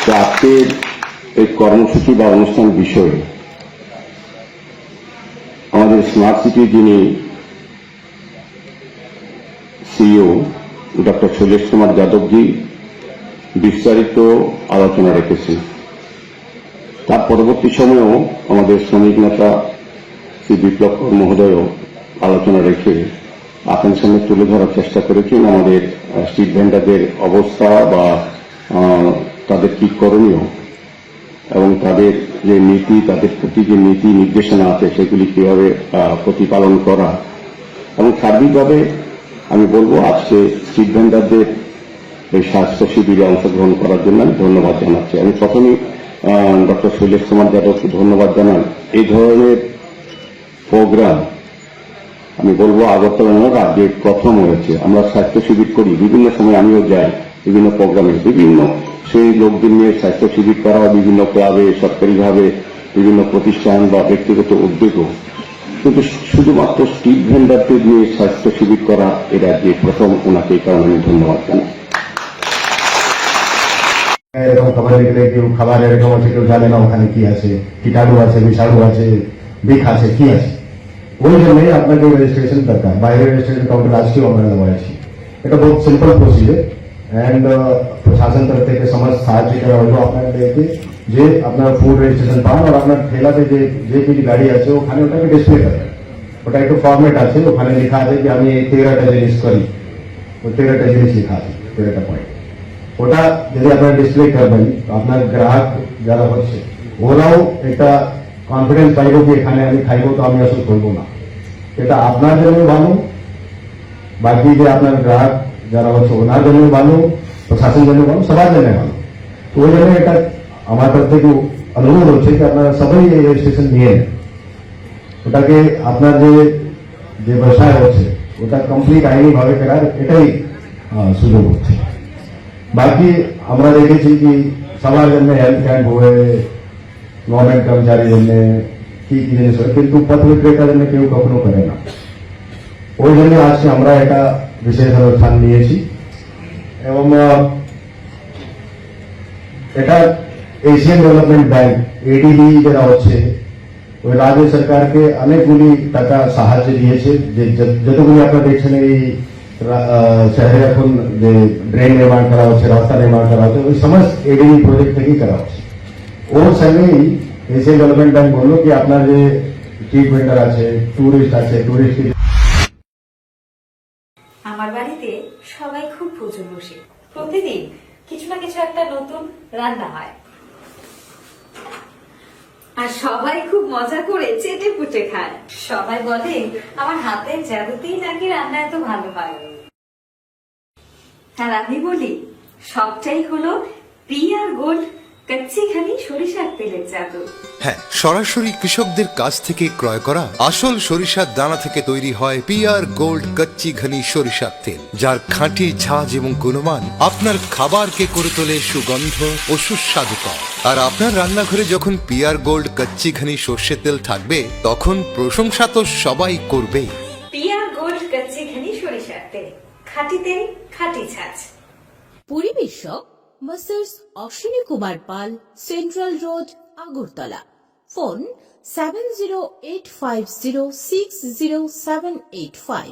তো আজকের এই কর্মসূচি বা অনুষ্ঠান বিষয়ে আমাদের স্মার্ট সিটির যিনি সিইও ডক্টর শৈলেশ কুমার যাদবজি বিস্তারিত আলোচনা রেখেছেন। তার পরবর্তী সময়েও আমাদের শ্রমিক নেতা শ্রী বিপ্লব মহোদয়ও আলোচনা রেখে আপনার সামনে তুলে ধরার চেষ্টা করেছেন আমাদের স্ট্রিট ভেন্ডারদের অবস্থা বা তাদের কি করণীয় এবং তাদের যে নীতি, তাদের প্রতি যে নীতি নির্দেশনা আছে সেগুলি কিভাবে প্রতিপালন করা এবং সার্বিকভাবে আমি বলবো আজকে স্ট্রিট ভেন্ডারদের এই স্বাস্থ্য শিবিরে অংশগ্রহণ করার জন্য আমি ধন্যবাদ জানাচ্ছি। আমি প্রথমেই ডক্টর শৈলেশ কুমার যাদবকে ধন্যবাদ জানাই। এই ধরনের প্রোগ্রাম আমি বলবো আগরতলা রাজ্যে প্রথম হয়েছে। আমরা স্বাস্থ্য শিবির করি, বিভিন্ন সময় আমিও যাই বিভিন্ন প্রোগ্রামে, বিভিন্ন সেই লোকদের নিয়ে স্বাস্থ্য শিবির করা, বিভিন্ন ক্লাবে, সরকারিভাবে, বিভিন্ন প্রতিষ্ঠান বা ব্যক্তিগত উদ্যোগও, কিন্তু শুধুমাত্র স্ট্রিট ভেন্ডারদের নিয়ে স্বাস্থ্য শিবির করা এ রাজ্যে প্রথম। ওনাকে এই কারণে আমি ধন্যবাদ জানাই। এরকম খাবার লিখলে কেউ খাবার এরকম আছে, কেউ জানে না ওখানে কি আছে, কীটাণু আছে, বিষাণু আছে, বিষ আছে, কি আছে। ওই জন্যই আপনাকে রেজিস্ট্রেশন দরকার। বাইরে রেজিস্ট্রেশন কাউন্টার আজকেও আমরা लगवाएছি। এটা बहुत सिंपल प्रोसीजर एंड प्रशासन तरफ থেকে समस्त সাহায্য করা হলো আপনাদেরকে যে আপনার ফুড রেজিস্ট্রেশন পান আর আপনার ঠেলাতে যে কিছু গাড়ি আছে ওখানে ওটাকে ডিসপ্লে করবেন। ওটা একটু ফরম্যাট আছে, ওখানে লেখা আছে যে আমি 13টা জিনিস করি, ওই 13টা জিনিস লেখা আছে, 13টা পয়েন্ট। ওটা যদি আপনারা ডিসপ্লে করবেন আপনার গ্রাহক যারা হচ্ছে ওরাও একটা কনফিডেন্স পাইব যে এখানে আমি খাইব তো আমি ওষুধ করবো না। এটা আপনার জন্য ভালো, বাকি যে আপনার গ্রাহক যারা হচ্ছে ওনার জন্য ভালো, প্রশাসনের জন্য ভালো, সবার জন্য ভালো। তো ওই জন্য এটা আমার তরফ থেকে অনুরোধ হচ্ছে যে আপনারা সবাই এই রেজিস্ট্রেশন নিয়ে নেন। ওটাকে আপনার যে ব্যবসায় হচ্ছে ওটা কমপ্লিট আইনিভাবে করার এটাই সুযোগ হচ্ছে। বাকি আমরা দেখেছি কি সবার জন্য হেলথ ক্যাম্প হয়ে গভর্নমেন্ট কর্মচারীর জন্য কি কি জিনিস হয়, কিন্তু পথ বিক্রেতার জন্য কেউ কখনো করে না। ওই জন্য আজকে আমরা একটা বিশেষ অনুষ্ঠান নিয়েছি এবং এটা এশিয়ান ডেভেলপমেন্ট ব্যাংক এডিবি যেটা হচ্ছে ওই রাজ্য সরকারকে অনেকগুলি টাকা সাহায্য দিয়েছে। যে যতগুলি আপনারা দেখছেন এই শহরে এখন যে ড্রেন নির্মাণ করা হচ্ছে, রাস্তা নির্মাণ করা হচ্ছে, ওই সমস্ত এডিবি প্রজেক্ট থেকেই করা হচ্ছে। ওর সঙ্গেই এশিয়ান ডেভেলপমেন্ট ব্যাংক বললো কি আপনার যে স্ট্রিট ভেন্ডার আছে, টুরিস্ট আছে, টুরিস্ট আমার বাড়িতে সবাই খুব প্রচুর বসে, প্রতিদিন কিছু না কিছু একটা নতুন রান্না হয় আর সবাই খুব মজা করে চেটে পুটে খায়। সবাই বলে আমার হাতের জাদুতেই নাকি রান্না এত ভালো হয়। আর আমি বলি সবটাই হলো পিআর গোল্ড কচ্চি ঘানি সরিষার তেলের জাদু। হ্যাঁ, সরাসরি কৃষকদের কাছ থেকে ক্রয় করা আসল সরিষার দানা থেকে তৈরি হয় পিআর গোল্ড কচ্চি ঘনি সরিষার তেল, যার খাঁটি ঝাঁজ এবং গুণমান আপনার খাবারকে করে তোলে সুগন্ধ ও সুস্বাদুকর। আর আপনার রান্নাঘরে যখন পিআর গোল্ড কচ্চি ঘনি সর্ষের তেল থাকবে তখন প্রশংসা তো সবাই করবেই। পিআর গোল্ড কচ্চি ঘানি সরিষার তেল, খাঁটি তেল, খাঁটি ছাঁচ। পরিবেশক masters Ashwini Kumar Pal, central road, Agartala. Phone 7085060785।